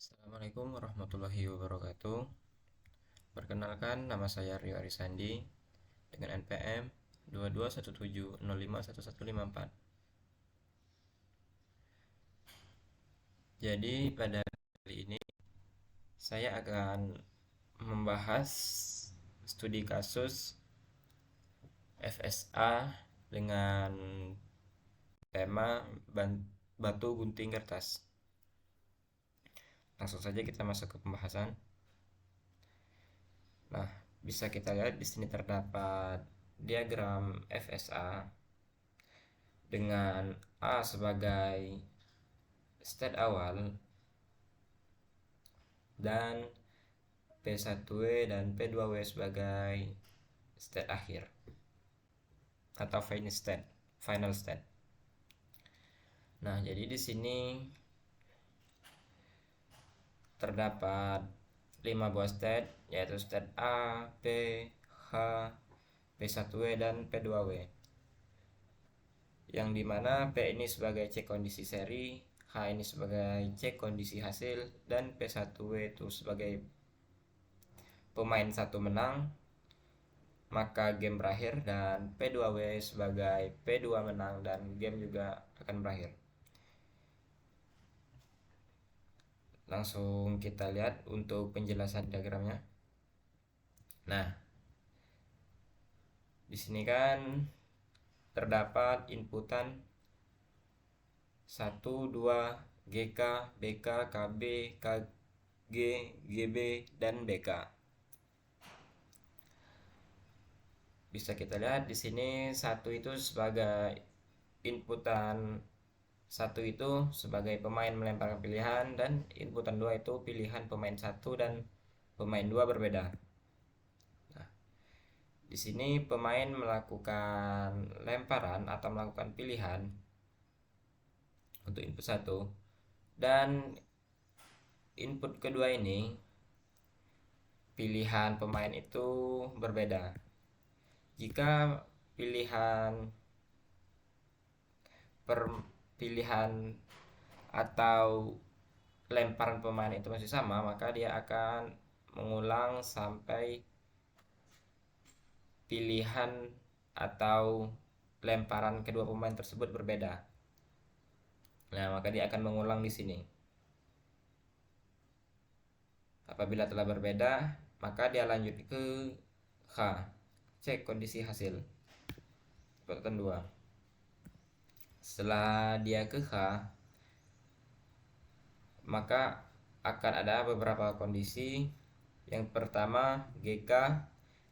Assalamualaikum warahmatullahi wabarakatuh. Perkenalkan, nama saya Rio Arisandi dengan NPM 2217051154. Jadi pada kali ini saya akan membahas studi kasus FSA dengan tema batu gunting kertas. Langsung saja kita masuk ke pembahasan. Nah, bisa kita lihat di sini terdapat diagram FSA dengan A sebagai state awal dan P1W dan P2W sebagai state akhir atau final state. Nah, jadi di sini terdapat 5 buah state, yaitu state A, P, H, P1W dan P2W. Yang dimana P ini sebagai cek kondisi seri, H ini sebagai cek kondisi hasil, dan P1W itu sebagai pemain satu menang maka game berakhir, dan P2W sebagai P2 menang dan game juga akan berakhir. Langsung kita lihat untuk penjelasan diagramnya. Nah, di sini kan terdapat inputan 1, 2, GK, BK, KB, KG, GB, dan BK. Bisa kita lihat di sini satu itu sebagai inputan satu itu sebagai pemain melemparkan pilihan, dan inputan 2 itu pilihan pemain satu dan pemain 2 berbeda. Nah, di sini pemain melakukan lemparan atau melakukan pilihan untuk input satu, dan input kedua ini pilihan pemain itu berbeda. Jika pilihan atau lemparan pemain itu masih sama, maka dia akan mengulang sampai pilihan atau lemparan kedua pemain tersebut berbeda. Nah, maka dia akan mengulang di sini. Apabila telah berbeda, maka dia lanjut ke H, cek kondisi hasil. Urutan 2. Setelah dia ke H, maka akan ada beberapa kondisi. Yang pertama GK,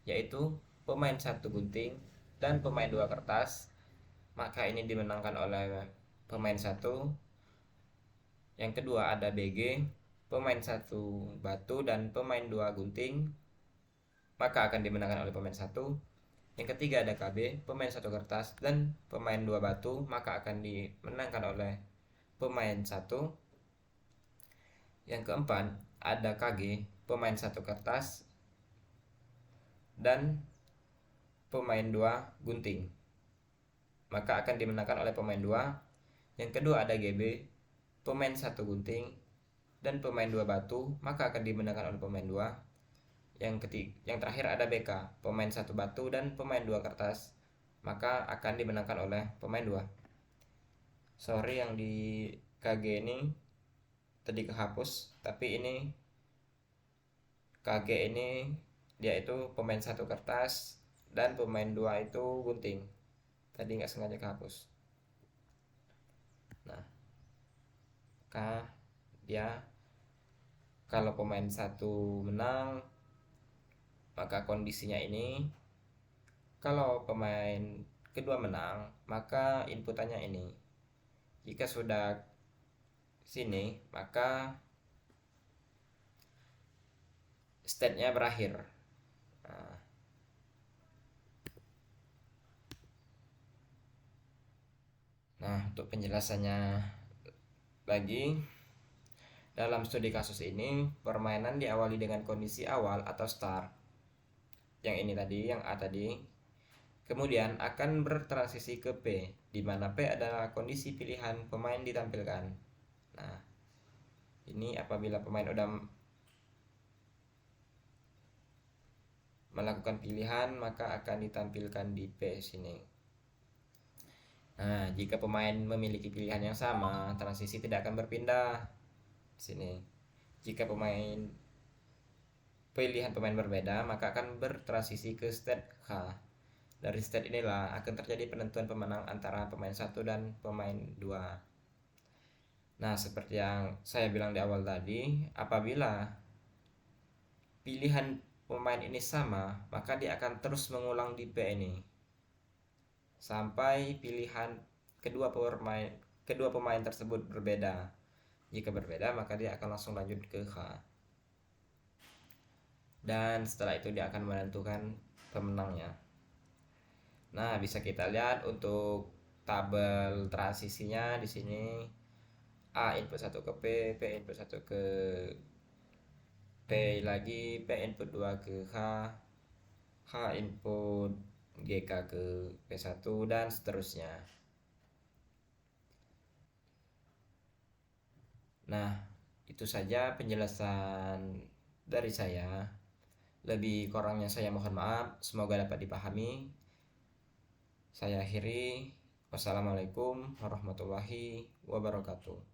yaitu pemain satu gunting dan pemain 2 kertas, maka ini dimenangkan oleh pemain satu. Yang kedua ada BG, pemain satu batu dan pemain 2 gunting, maka akan dimenangkan oleh pemain satu. Yang ketiga ada KB, pemain satu kertas dan pemain 2 batu, maka akan dimenangkan oleh pemain satu. Yang keempat ada KG, pemain satu kertas dan pemain 2 gunting, maka akan dimenangkan oleh pemain 2. Yang kedua ada GB, pemain satu gunting dan pemain 2 batu, maka akan dimenangkan oleh pemain 2. Yang terakhir ada BK, pemain satu batu dan pemain 2 kertas, maka akan dimenangkan oleh pemain 2. Sorry yang di KG ini tadi kehapus, tapi ini KG ini dia itu pemain satu kertas dan pemain 2 itu gunting. Tadi nggak sengaja kehapus. Nah, dia kalau pemain satu menang, maka kondisinya ini. Kalau pemain kedua menang, maka inputannya ini. Jika sudah sini, maka state-nya berakhir. Nah, untuk penjelasannya lagi, dalam studi kasus ini permainan diawali dengan kondisi awal atau start. Yang ini tadi, yang A tadi. Kemudian akan bertransisi ke P, di mana P adalah kondisi pilihan pemain ditampilkan. Nah, Ini apabila pemain udah melakukan pilihan, maka akan ditampilkan di P sini. Nah, jika pemain memiliki pilihan yang sama, transisi tidak akan berpindah di sini. Jika pilihan pemain berbeda, maka akan bertransisi ke state H. Dari state inilah akan terjadi penentuan pemenang antara pemain 1 dan pemain 2. Nah, seperti yang saya bilang di awal tadi, apabila pilihan pemain ini sama, maka dia akan terus mengulang di P ini sampai pilihan kedua pemain tersebut berbeda. Jika berbeda, maka dia akan langsung lanjut ke H. Dan setelah itu dia akan menentukan pemenangnya. Nah, bisa kita lihat untuk tabel transisinya di sini. A input 1 ke P input 1 ke P lagi, P input 2 ke H input GK ke P1 dan seterusnya. Nah, itu saja penjelasan dari saya. Lebih kurangnya saya mohon maaf, semoga dapat dipahami. Saya akhiri. Wassalamualaikum warahmatullahi wabarakatuh.